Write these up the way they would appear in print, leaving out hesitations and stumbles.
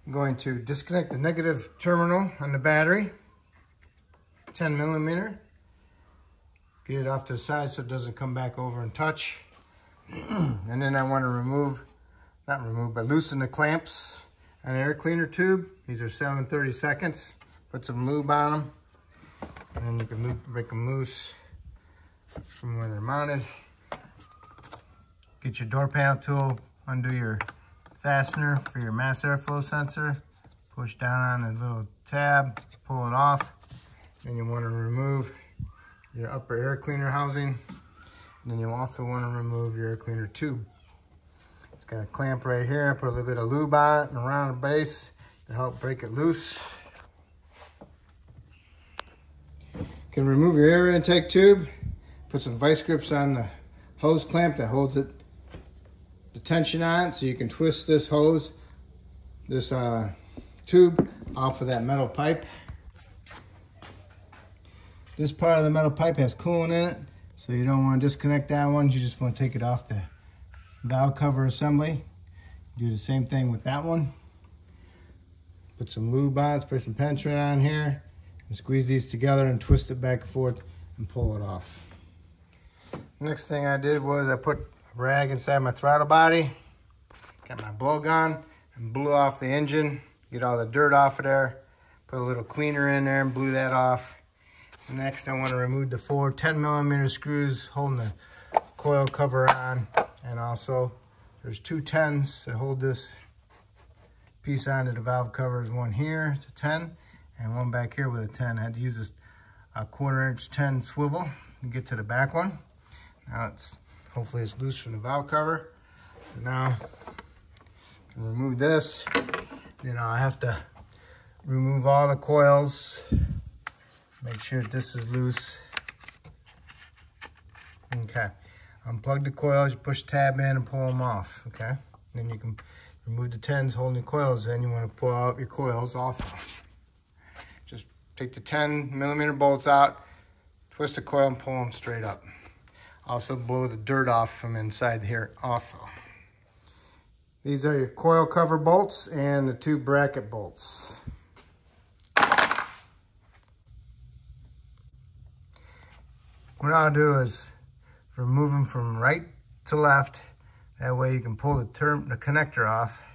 I'm going to disconnect the negative terminal on the battery, 10 millimeter. Get it off to the side so it doesn't come back over and touch. And then I want to loosen the clamps on the air cleaner tube. These are 7/32. Put some lube on them, and then you can break them loose from where they're mounted. Get your door panel tool, undo your fastener for your mass airflow sensor. Push down on the little tab, pull it off. Then you want to remove your upper air cleaner housing. And then you also want to remove your air cleaner tube. It's got a clamp right here. Put a little bit of lube on it and around the base to help break it loose. You can remove your air intake tube. Put some vice grips on the hose clamp that holds it, the tension on it, so you can twist this hose, this tube off of that metal pipe. This part of the metal pipe has coolant in it, so you don't want to disconnect that one. You just want to take it off the valve cover assembly. Do the same thing with that one. Put some lube on it, spray some penetrant on here, and squeeze these together and twist it back and forth and pull it off. Next thing I did was I put a rag inside my throttle body, got my blowgun, and blew off the engine, get all the dirt off of there, put a little cleaner in there and blew that off. Next, I want to remove the 4 10 millimeter screws holding the coil cover on, and also there's 2 10s that hold this piece onto the valve cover. There's one here, it's a 10, and one back here with a 10. I had to use a 1/4 inch 10 swivel to get to the back one. Now hopefully it's loose from the valve cover. So now I can remove this. You know, I have to remove all the coils. Make sure this is loose. Okay, unplug the coils, you push the tab in and pull them off, okay? Then you can remove the 10s holding the coils in. You want to pull out your coils also. Just take the 10 millimeter bolts out, twist the coil and pull them straight up. Also blow the dirt off from inside here also. These are your coil cover bolts and the 2 bracket bolts. What I'll do is remove them from right to left. That way you can pull the connector off.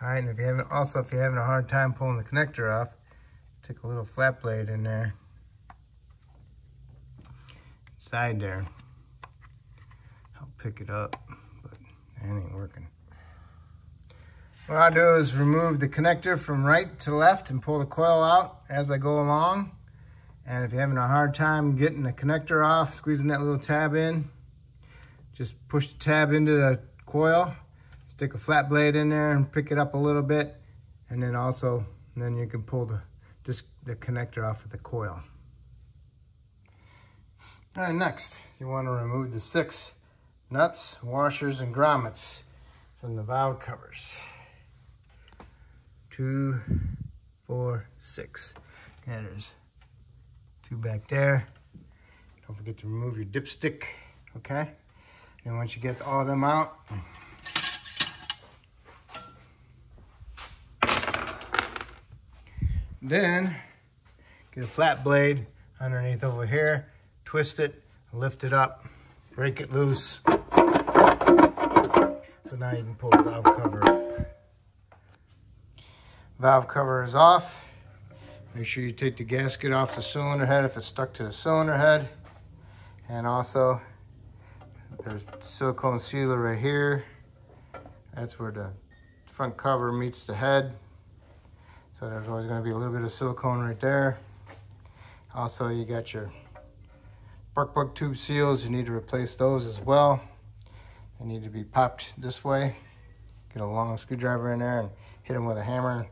All right, and if you're having a hard time pulling the connector off, take a little flat blade in there, side there. I'll pick it up, but it ain't working. What I'll do is remove the connector from right to left and pull the coil out as I go along. And if you're having a hard time getting the connector off, squeezing that little tab in, just push the tab into the coil, stick a flat blade in there and pick it up a little bit, and then you can pull the connector off of the coil. All right, next, you want to remove the 6 nuts, washers, and grommets from the valve covers. 2, 4, 6. Yeah, there's 2 back there. Don't forget to remove your dipstick, okay? And once you get all of them out, then get a flat blade underneath over here, twist it, lift it up, break it loose. So now you can pull the valve cover up. Valve cover is off. Make sure you take the gasket off the cylinder head if it's stuck to the cylinder head. And also, there's silicone sealer right here. That's where the front cover meets the head. So there's always going to be a little bit of silicone right there. Also, you got your spark plug tube seals. You need to replace those as well. They need to be popped this way. Get a long screwdriver in there and hit them with a hammer,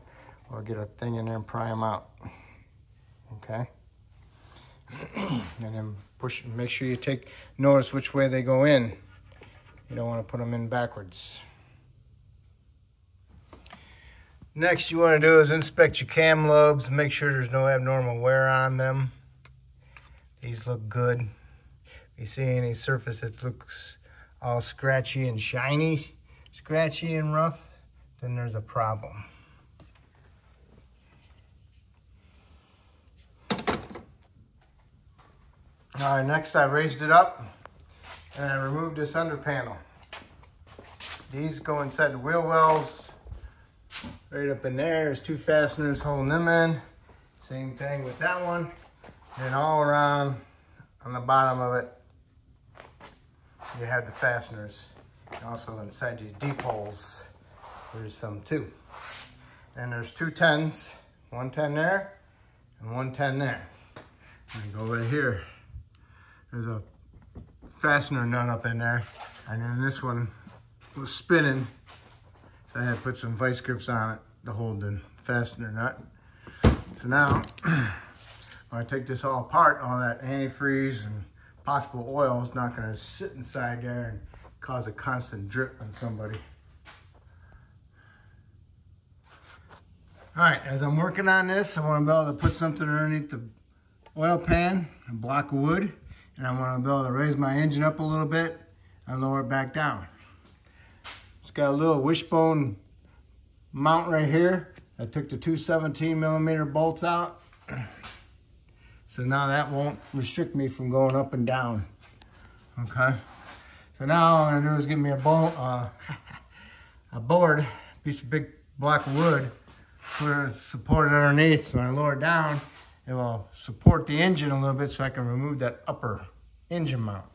or get a thing in there and pry them out. Okay. And then make sure you notice which way they go in. You don't want to put them in backwards. Next, you want to do is inspect your cam lobes, make sure there's no abnormal wear on them. These look good. If you see any surface that looks all scratchy and shiny, scratchy and rough, then there's a problem. All right, next I raised it up and I removed this under panel. These go inside the wheel wells. Right up in there, there's 2 fasteners holding them in. Same thing with that one. And all around on the bottom of it, you have the fasteners. And also inside these deep holes, there's some too. And there's 2 10s, 1 10 there and 1 10 there. And go over here. There's a fastener nut up in there. And then this one was spinning. So I had to put some vice grips on it to hold the fastener nut. So now, when I take this all apart, all that antifreeze and possible oil is not going to sit inside there and cause a constant drip on somebody. All right, as I'm working on this, I want to be able to put something underneath the oil pan, a block of wood, and I want to be able to raise my engine up a little bit and lower it back down. It's got a little wishbone mount right here. I took the 2 17mm bolts out. So now that won't restrict me from going up and down. Okay. So now all I'm gonna do is give me a board, piece of big block of wood, put it supported underneath. So when I lower it down, it will support the engine a little bit so I can remove that upper engine mount.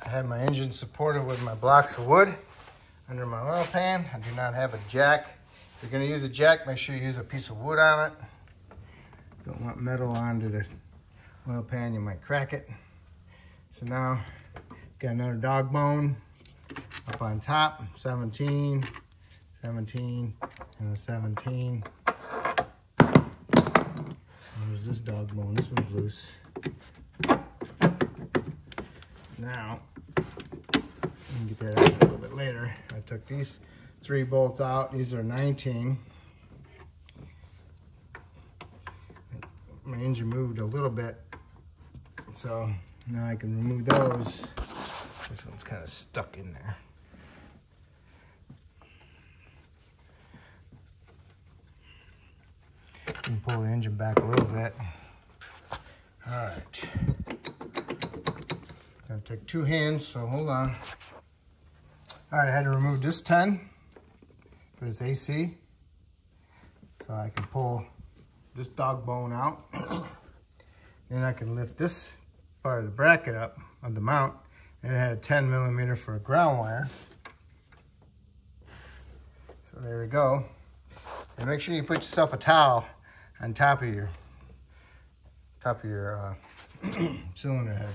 I have my engine supported with my blocks of wood under my oil pan. I do not have a jack. If you're going to use a jack, make sure you use a piece of wood on it. Don't want metal onto the oil pan, you might crack it. So now, got another dog bone up on top, 17, 17, and a 17. There's this dog bone, this one's loose. Now, I can get that out a little bit later. I took these 3 bolts out. These are 19. My engine moved a little bit, so now I can remove those. This one's kind of stuck in there. You can pull the engine back a little bit. All right. Gonna take 2 hands, so hold on. All right, I had to remove this 10 for this AC. So I can pull this dog bone out. Then I can lift this part of the bracket up of the mount. And it had a 10mm for a ground wire. So there we go. And make sure you put yourself a towel on top of your cylinder head.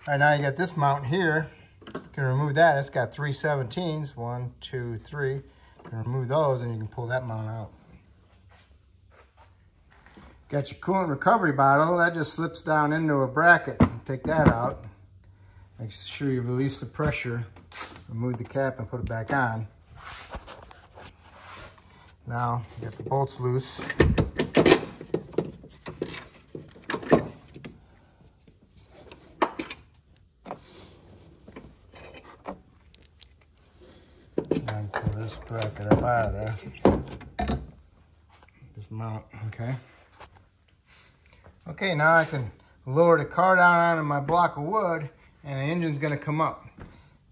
All right, now you got this mount here. You can remove that. It's got 3 17s. 1, 2, 3. You can remove those and you can pull that mount out. Got your coolant recovery bottle. That just slips down into a bracket. Take that out. Make sure you release the pressure. Remove the cap and put it back on. Now, you got the bolts loose. And pull this bracket up out of there. This mount, okay? Okay, now I can lower the car down onto my block of wood and the engine's gonna come up.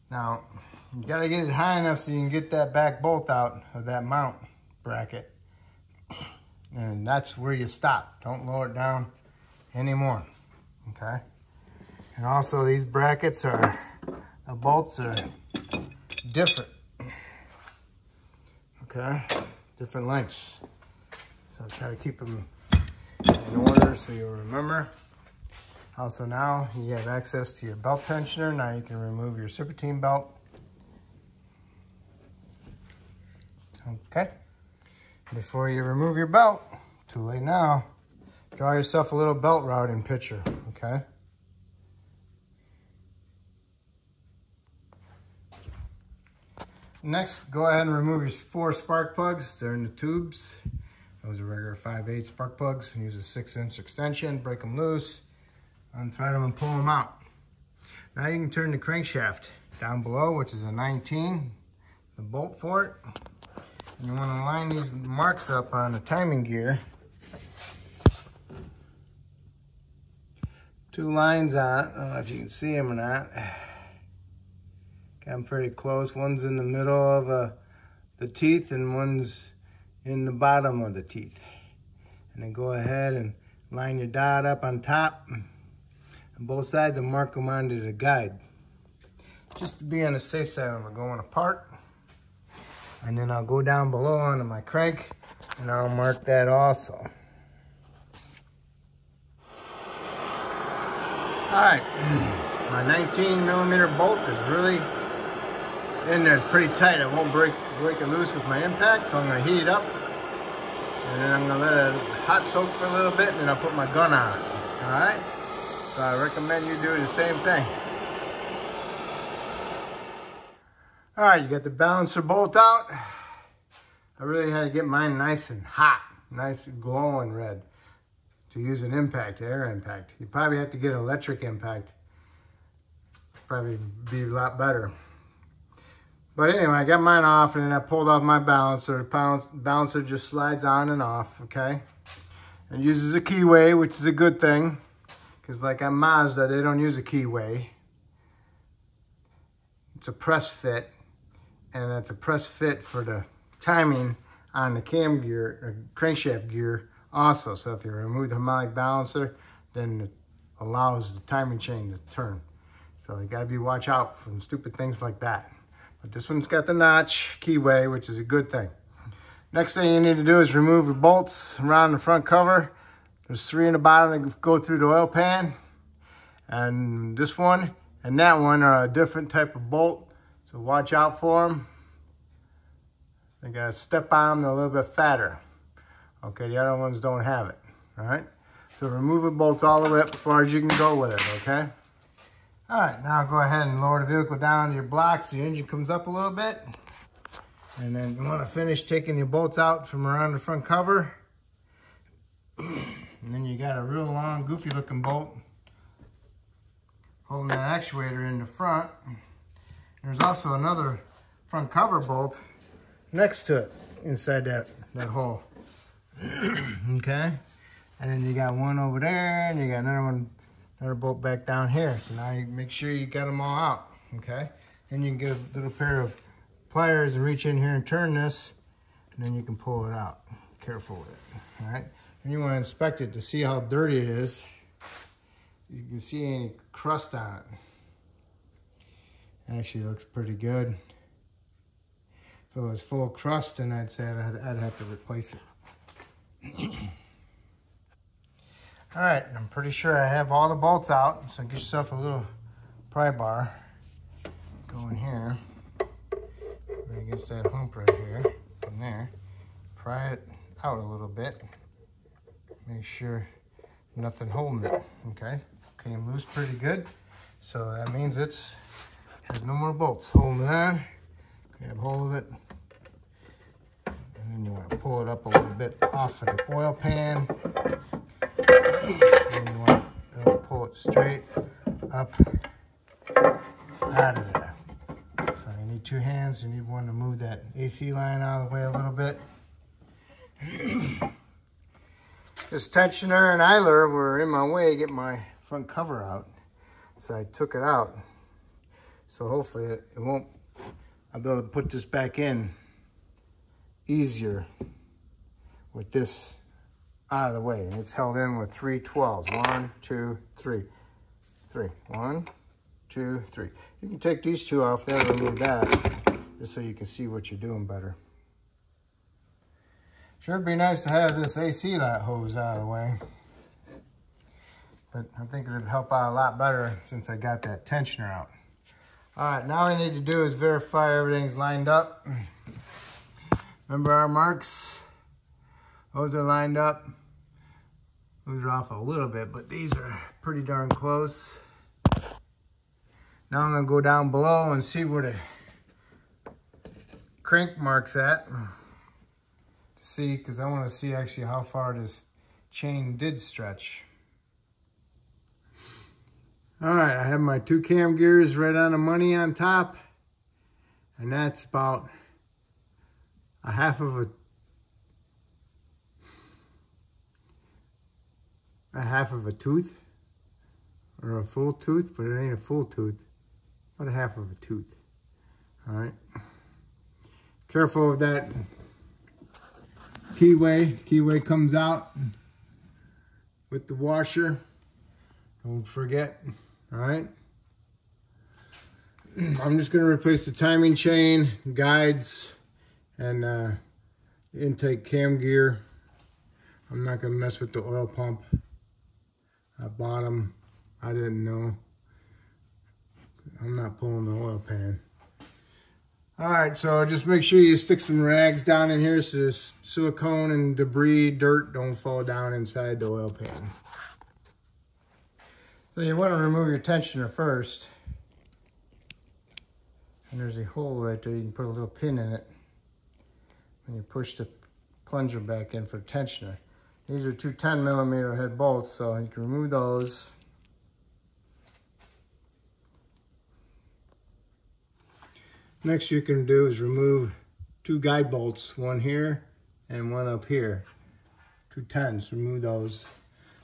Now, you gotta get it high enough so you can get that back bolt out of that mount bracket. And that's where you stop. Don't lower it down anymore, okay? And also these brackets the bolts are different, okay? Different lengths. So try to keep them in order so you'll remember. Also now you have access to your belt tensioner. Now you can remove your serpentine belt. Okay. Before you remove your belt, too late now, draw yourself a little belt routing picture, okay? Next, go ahead and remove your 4 spark plugs. They're in the tubes. Those are regular 5/8 spark plugs. Use a 6-inch extension, break them loose, unthread them and pull them out. Now you can turn the crankshaft down below, which is a 19, the bolt for it. And you want to line these marks up on the timing gear. two lines on it. I don't know if you can see them or not. Got them pretty close. One's in the middle of the teeth and one's in the bottom of the teeth. And then go ahead and line your dot up on top on both sides and mark them onto the guide. Just to be on the safe side when we're going apart. And then I'll go down below onto my crank and I'll mark that also. Alright, my 19mm bolt is really in there. It's pretty tight. I won't break it loose with my impact, so I'm going to heat it up. And then I'm going to let it hot soak for a little bit, and then I'll put my gun on it. Alright? So I recommend you do the same thing. Alright, you got the balancer bolt out. I really had to get mine nice and hot, nice glowing red to use an impact, air impact. You probably have to get an electric impact. Probably be a lot better. But anyway, I got mine off and then I pulled off my balancer. The balancer just slides on and off, okay? It uses a keyway, which is a good thing. Because like on Mazda, they don't use a keyway. It's a press fit. And that's a press fit for the timing on the cam gear, crankshaft gear also. So if you remove the harmonic balancer, then it allows the timing chain to turn. So you gotta be watch out from stupid things like that. But this one's got the notch keyway, which is a good thing. Next thing you need to do is remove your bolts around the front cover. There's 3 in the bottom that go through the oil pan. And this one and that one are a different type of bolt. So watch out for them. They got a step on them, they're a little bit fatter. Okay, the other ones don't have it, all right? So remove the bolts all the way up as far as you can go with it, okay? All right, now go ahead and lower the vehicle down to your block so your engine comes up a little bit. And then you wanna finish taking your bolts out from around the front cover. And then you got a real long, goofy looking bolt holding that actuator in the front. There's also another front cover bolt next to it, inside that hole. Okay? And then you got one over there, and you got another bolt back down here. So now you make sure you got them all out, okay? Then you can get a little pair of pliers and reach in here and turn this, and then you can pull it out. Careful with it, all right? And you want to inspect it to see how dirty it is. You can see any crust on it. Actually, it looks pretty good. If it was full of crust, then I'd say I'd have to replace it. All right, I'm pretty sure I have all the bolts out. So get yourself a little pry bar. Go in here. Right against that hump right here. From there. Pry it out a little bit. Make sure nothing holding it. Okay. Came loose pretty good. So that means it's has no more bolts holding it on. Grab hold of it. And then you want to pull it up a little bit off of the oil pan. And you want to pull it straight up out of there. So you need 2 hands. You need one to move that AC line out of the way a little bit. This tensioner and idler were in my way to get my front cover out. So I took it out. So hopefully it won't, I'll be able to put this back in easier with this out of the way. And it's held in with 3 12s. 1, 2, 3. 3. 1, 2, 3. You can take these 2 off there and remove that, just so you can see what you're doing better. Sure would be nice to have this AC light hose out of the way. But I think it would help out a lot better since I got that tensioner out. All right, now all we need to do is verify everything's lined up. Remember our marks? Those are lined up. Moved it off a little bit, but these are pretty darn close. Now I'm gonna go down below and see where the crank mark's at. See, because I want to see actually how far this chain did stretch. All right, I have my 2 cam gears right on the money on top, and that's about a half of a tooth or a full tooth, but it ain't a full tooth, about a half of a tooth. All right. Careful of that keyway. Keyway comes out with the washer. Don't forget. All right. I'm just going to replace the timing chain, guides, and intake cam gear. I'm not going to mess with the oil pump. That bottom, I didn't know. I'm not pulling the oil pan. All right, so just make sure you stick some rags down in here so this silicone and debris, dirt don't fall down inside the oil pan. So you want to remove your tensioner first. And there's a hole right there. You can put a little pin in it. And you push the plunger back in for the tensioner. These are two 10mm head bolts, so you can remove those. Next you can do is remove two guide bolts, one here and one up here. 2 10s, remove those.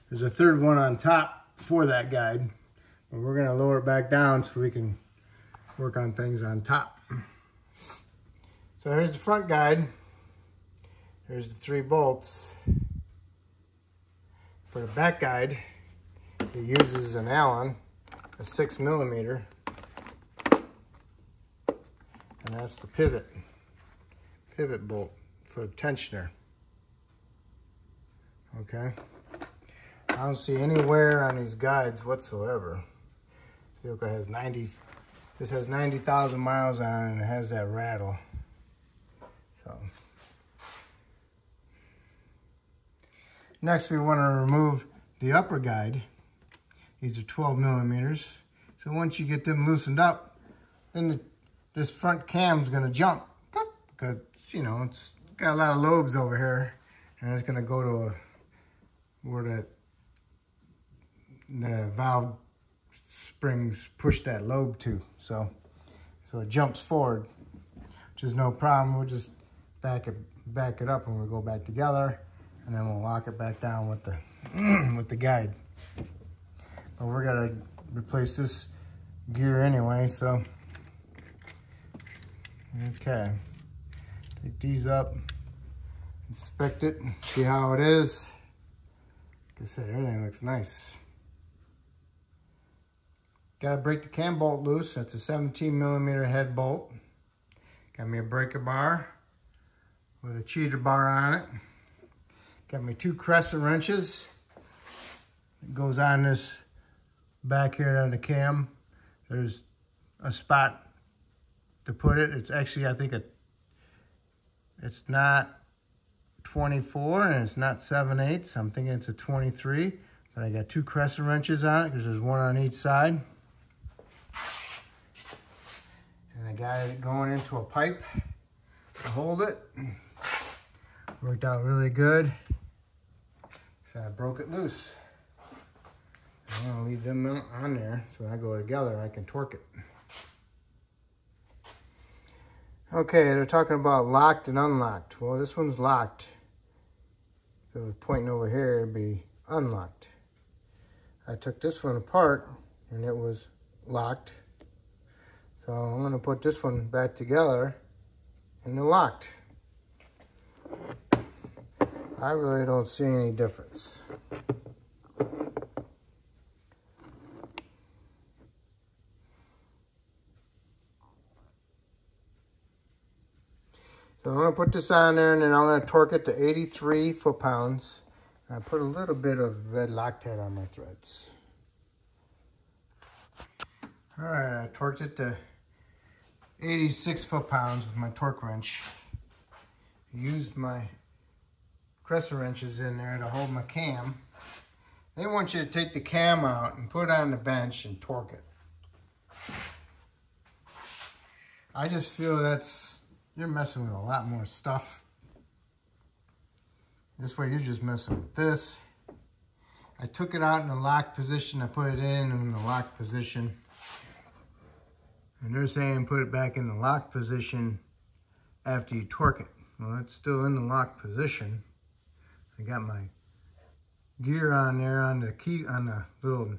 There's a third one on top for that guide, but we're gonna lower it back down so we can work on things on top. So here's the front guide. Here's the 3 bolts. For the back guide, it uses an Allen, a 6mm. And that's the pivot bolt for the tensioner. Okay. I don't see any wear on these guides whatsoever. This vehicle has 90,000 miles on it, and it has that rattle. So next we want to remove the upper guide. These are 12mm. So once you get them loosened up, then this front cam's gonna jump because, you know, it's got a lot of lobes over here, and it's gonna go to where the valve springs push that lobe to. So it jumps forward, which is no problem. We'll just back it up when we go back together, and then we'll lock it back down with the with the guide. But we're gonna replace this gear anyway, so. Okay, take these up, inspect it, see how it is. Like I said, everything looks nice. Gotta break the cam bolt loose. That's a 17mm head bolt. Got me a breaker bar with a cheater bar on it. Got me 2 crescent wrenches. It goes on this back here on the cam. There's a spot to put it. It's actually, I think it's not 24 and it's not 7/8. I'm thinking it's a 23, but I got 2 crescent wrenches on it because there's one on each side. And I got it going into a pipe to hold it. Worked out really good. So I broke it loose. I'm gonna leave them on there so when I go together I can torque it. Okay, they're talking about locked and unlocked. Well, this one's locked. If it was pointing over here, it'd be unlocked. I took this one apart and it was locked. So I'm gonna put this one back together and they're locked. I really don't see any difference. So I'm going to put this on there and then I'm going to torque it to 83 foot-pounds. I put a little bit of red Loctite on my threads. All right, I torqued it to 86 foot-pounds with my torque wrench. Used my crescent wrenches in there to hold my cam. They want you to take the cam out and put it on the bench and torque it. I just feel you're messing with a lot more stuff. This way you're just messing with this. I took it out in the locked position. I put it in the locked position. And they're saying put it back in the locked position after you torque it. Well, it's still in the locked position. I got my gear on there on the key, on the little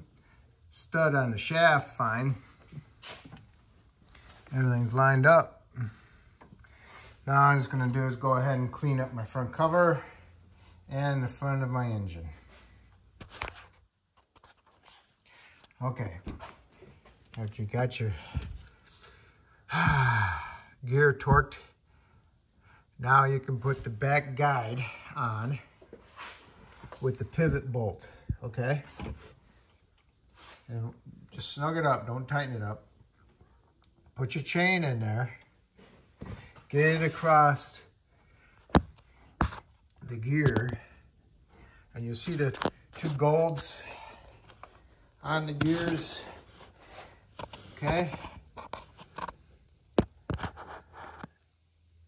stud on the shaft fine. Everything's lined up. Now I'm just gonna do is go ahead and clean up my front cover and the front of my engine. Okay, after you got your gear torqued, now you can put the back guide on with the pivot bolt, okay? And just snug it up, don't tighten it up. Put your chain in there, get it across the gear, and you'll see the two golds on the gears, okay?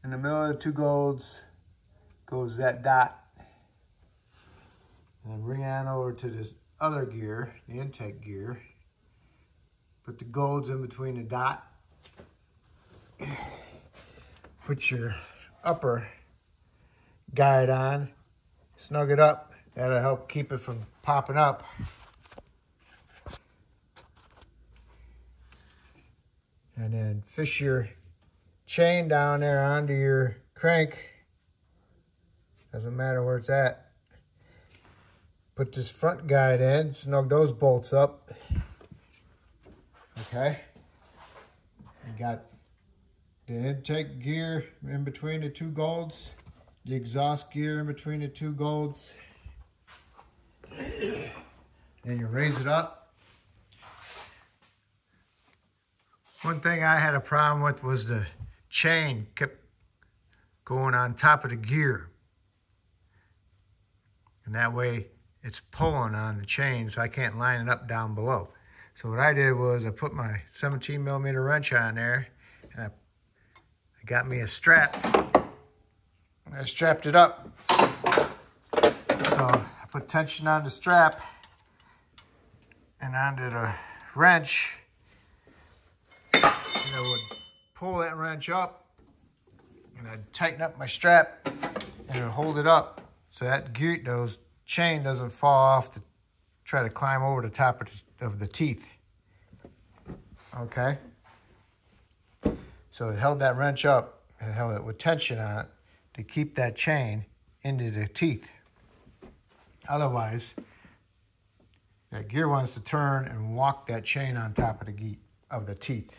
In the middle of the two golds goes that dot. And then bring on over to this other gear, the intake gear. Put the golds in between the dot. Put your upper guide on, snug it up. That'll help keep it from popping up. And then fish your chain down there onto your crank. Doesn't matter where it's at. Put this front guide in, snug those bolts up. Okay. You got the intake gear in between the two golds, the exhaust gear in between the two golds. And you raise it up. One thing I had a problem with was the chain kept going on top of the gear. And that way it's pulling on the chain, so I can't line it up down below. So what I did was I put my 17mm wrench on there, and I got me a strap. I strapped it up. So I put tension on the strap and onto the wrench. And I would pull that wrench up, and I'd tighten up my strap, and it would hold it up so that gear, those chain doesn't fall off to try to climb over the top of the teeth. Okay? So it held that wrench up, it held it with tension on it to keep that chain into the teeth. Otherwise, that gear wants to turn and walk that chain on top of the teeth.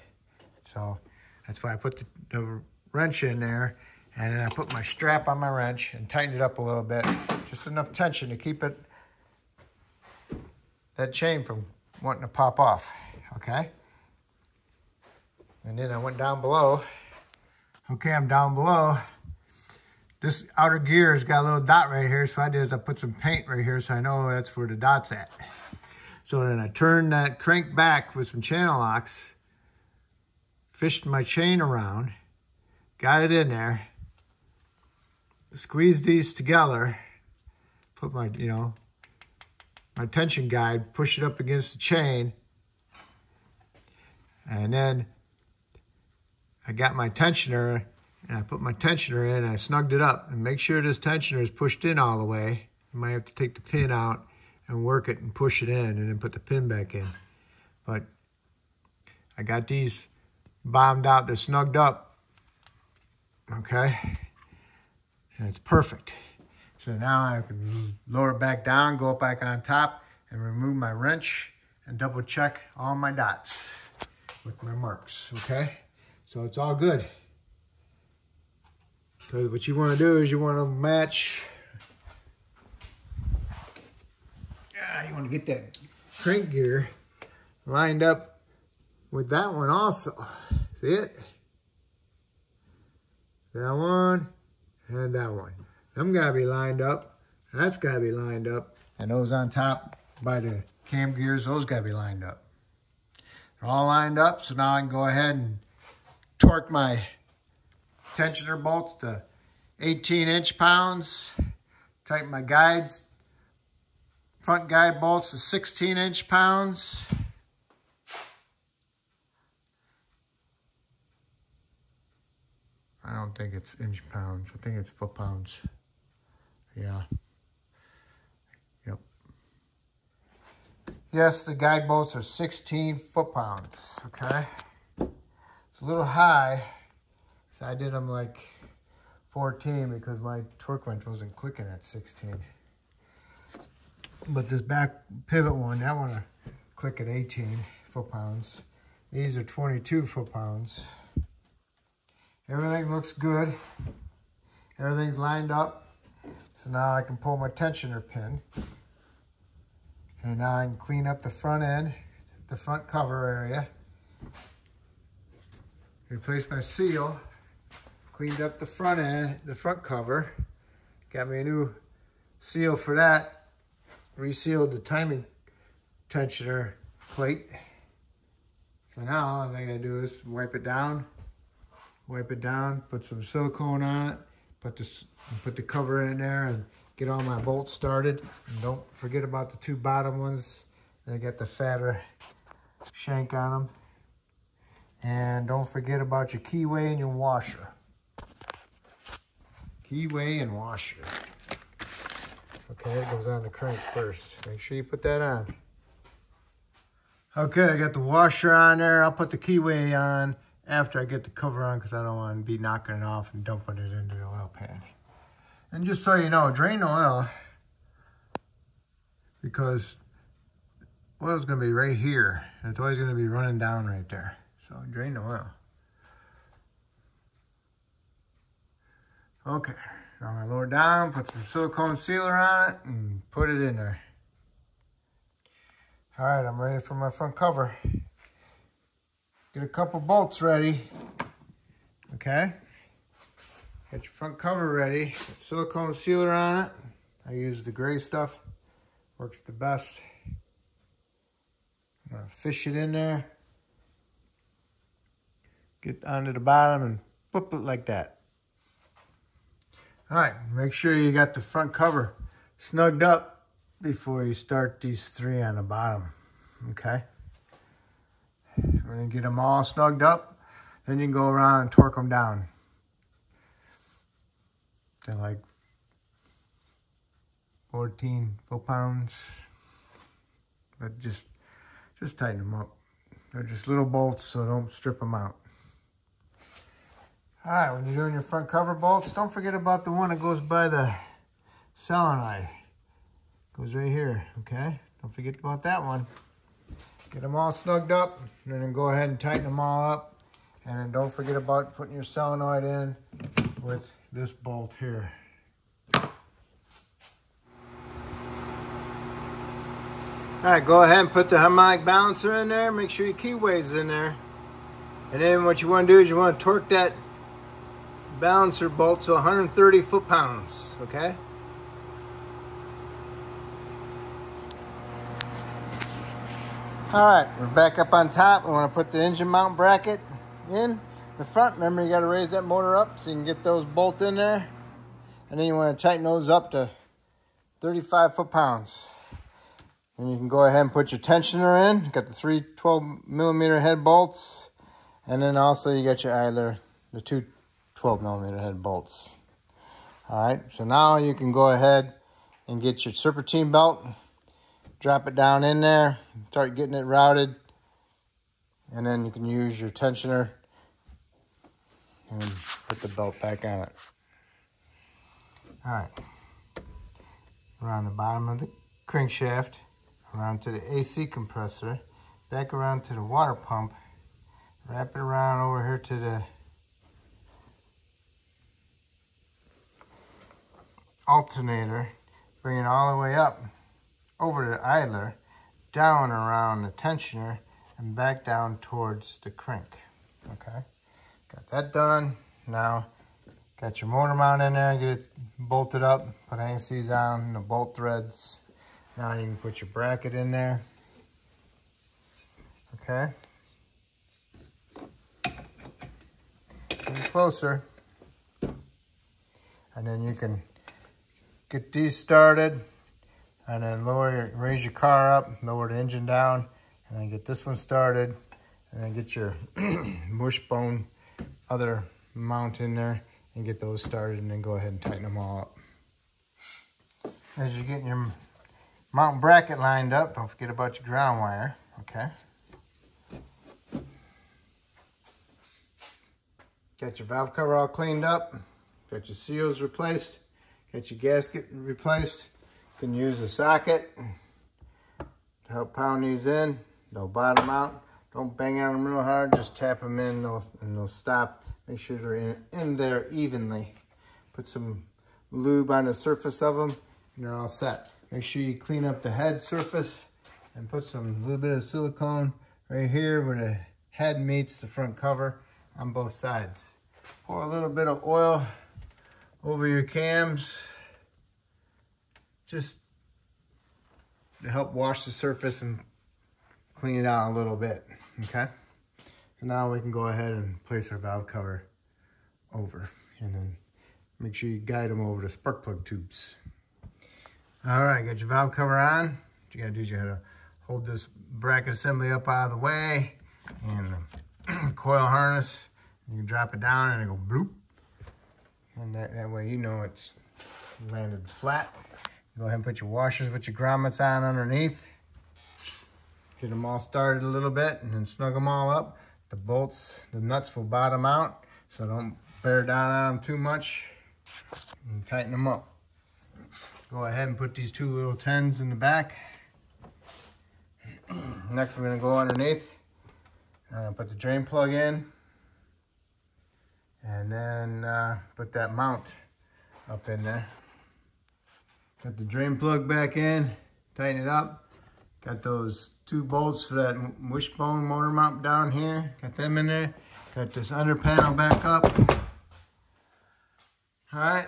So that's why I put the wrench in there, and then I put my strap on my wrench and tightened it up a little bit. Just enough tension to keep that chain from wanting to pop off, okay? And then I went down below. Okay, I'm down below. This outer gear has got a little dot right here, so what I did is I put some paint right here so I know that's where the dot's at. So then I turned that crank back with some channel locks, fished my chain around, got it in there, squeezed these together, put my, my tension guide, push it up against the chain, and then I got my tensioner, and I put my tensioner in, and I snugged it up, and make sure this tensioner is pushed in all the way. You might have to take the pin out and work it and push it in, and then put the pin back in. But I got these bombed out, they're snugged up, okay? And it's perfect. So now I can lower it back down, go back on top, and remove my wrench and double check all my dots with my marks, okay? So it's all good. So what you want to do is you want to match, you want to get that crank gear lined up with that one also. See it? That one and that one. Them gotta be lined up. That's gotta be lined up. And those on top by the cam gears, those gotta be lined up. They're all lined up, so now I can go ahead and torque my tensioner bolts to 18 inch-pounds. Tighten my guides, front guide bolts to 16 inch-pounds. I don't think it's inch-pounds. I think it's foot-pounds. Yeah. Yep. Yes, the guide bolts are 16 foot-pounds, okay? It's a little high, so I did them like 14 because my torque wrench wasn't clicking at 16. But this back pivot one, that one I click at 18 foot-pounds. These are 22 foot-pounds. Everything looks good. Everything's lined up. So now I can pull my tensioner pin. And now I can clean up the front end, the front cover area. Replace my seal. Cleaned up the front end, the front cover. Got me a new seal for that. Resealed the timing tensioner plate. So now all I gotta do is wipe it down, put some silicone on it, put the cover in there and get all my bolts started. And don't forget about the two bottom ones. They got the fatter shank on them. And don't forget about your keyway and your washer. Keyway and washer. Okay, it goes on the crank first. Make sure you put that on. Okay, I got the washer on there. I'll put the keyway on after I get the cover on because I don't want to be knocking it off and dumping it into the oil pan. And just so you know, drain the oil because oil's going to be right here. And it's always going to be running down right there. So drain the oil. Okay, now I'm going to lower it down, put some silicone sealer on it, and put it in there. All right, I'm ready for my front cover. Get a couple bolts ready. Okay. Get your front cover ready. Put silicone sealer on it. I use the gray stuff. Works the best. I'm gonna fish it in there. Get onto the bottom and put it like that. All right, make sure you got the front cover snugged up before you start these three on the bottom, okay? We're gonna get them all snugged up, then you can go around and torque them down. They're like 14 foot-pounds, but just tighten them up. They're just little bolts, so don't strip them out. All right, when you're doing your front cover bolts, don't forget about the one that goes by the solenoid. Goes right here, okay? Don't forget about that one. Get them all snugged up, and then go ahead and tighten them all up. And then don't forget about putting your solenoid in with this bolt here. All right, go ahead and put the harmonic balancer in there. Make sure your keyway's in there. And then what you want to do is you want to torque that balancer bolt to 130 foot-pounds, okay? All right, we're back up on top. We want to put the engine mount bracket in the front. Remember, you got to raise that motor up so you can get those bolts in there. And then you want to tighten those up to 35 foot-pounds. And you can go ahead and put your tensioner in. You got the three 12mm head bolts. And then also you got your idler, the two 12mm head bolts. All right, so now you can go ahead and get your serpentine belt. Drop it down in there, start getting it routed, and then you can use your tensioner and put the belt back on it. All right, around the bottom of the crankshaft, around to the AC compressor, back around to the water pump, wrap it around over here to the alternator, bring it all the way up over to the idler, down around the tensioner, and back down towards the crank. Okay, got that done. Now, got your motor mount in there, get it bolted up, put ANSIs on, the bolt threads. Now you can put your bracket in there. Okay. Get it closer. And then you can get these started. And then raise your car up, lower the engine down, and then get this one started, and then get your wishbone other mount in there and get those started, and then go ahead and tighten them all up. As you're getting your mounting bracket lined up. Don't forget about your ground wire, okay? Got your valve cover all cleaned up. Got your seals replaced. Got your gasket replaced. You can use a socket to help pound these in. They'll bottom out. Don't bang on them real hard. Just tap them in and they'll stop. Make sure they're in there evenly. Put some lube on the surface of them and they're all set. Make sure you clean up the head surface and put some little bit of silicone right here where the head meets the front cover on both sides. Pour a little bit of oil over your cams just to help wash the surface and clean it out a little bit, okay? So now we can go ahead and place our valve cover over and then make sure you guide them over the spark plug tubes. All right, got your valve cover on. What you gotta do is you gotta hold this bracket assembly up out of the way and the coil harness. You can drop it down and it'll go bloop. And that way you know it's landed flat. Go ahead and put your washers with your grommets on underneath. Get them all started a little bit and then snug them all up. The bolts, the nuts will bottom out, so don't bear down on them too much. And tighten them up. Go ahead and put these two little 10s in the back. Next we're gonna go underneath. Put the drain plug in. And then put that mount up in there. Got the drain plug back in, tighten it up. Got those 2 bolts for that wishbone motor mount down here. Got them in there. Got this under panel back up. All right,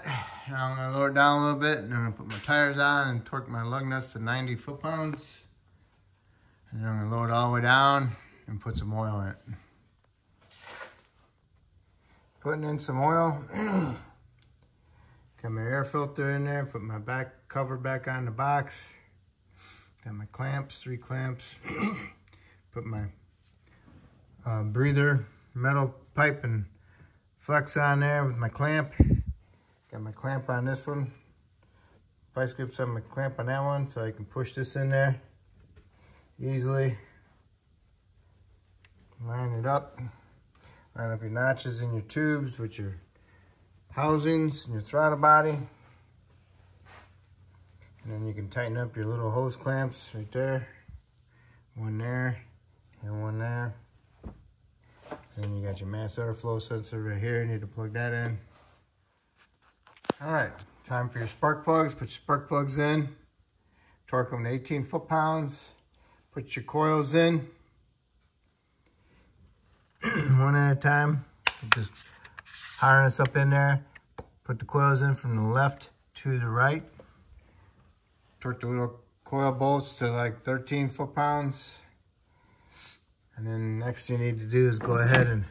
now I'm gonna lower it down a little bit and I'm gonna put my tires on and torque my lug nuts to 90 foot-pounds. And then I'm gonna lower it all the way down and put some oil in it. Putting in some oil. Got my air filter in there, put my back cover back on the box. Got my clamps, 3 clamps. Put my breather, metal pipe and flex on there with my clamp. Got my clamp on this one. Vice grips on my clamp on that one so I can push this in there easily. Line it up. Line up your notches in your tubes with your housings and your throttle body. And then you can tighten up your little hose clamps right there. One there and one there. And then you got your mass airflow sensor right here. You need to plug that in. All right, time for your spark plugs. Put your spark plugs in. Torque them to 18 foot-pounds. Put your coils in. One at a time. Just harness up in there. Put the coils in from the left to the right. Torque the little coil bolts to like 13 foot-pounds. And then next you need to do is go ahead and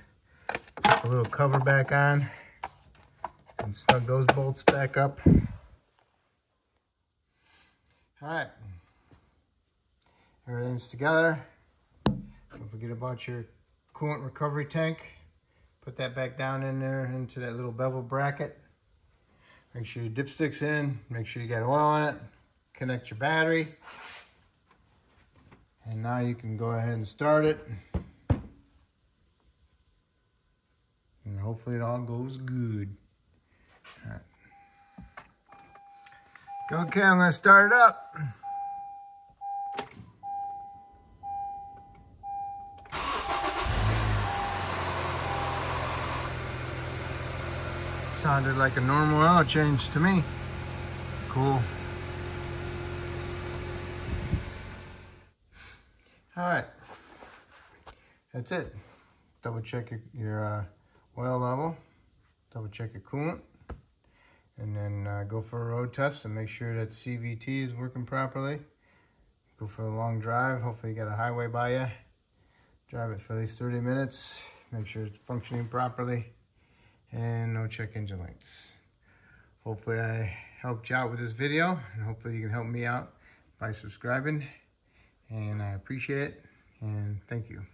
put the little cover back on and snug those bolts back up. All right, everything's together. Don't forget about your coolant recovery tank. Put that back down in there into that little bevel bracket. Make sure your dipstick's in. Make sure you got oil in it. Connect your battery. And now you can go ahead and start it. And hopefully it all goes good. All right. Okay, I'm gonna start it up. Sounded like a normal oil change to me. Cool. All right, that's it. Double check your oil level, double check your coolant, and then go for a road test and make sure that CVT is working properly. Go for a long drive. Hopefully you got a highway by you. Drive it for at least 30 minutes. Make sure it's functioning properly. And no check engine lights. Hopefully I helped you out with this video, and hopefully you can help me out by subscribing. And I appreciate it, and thank you.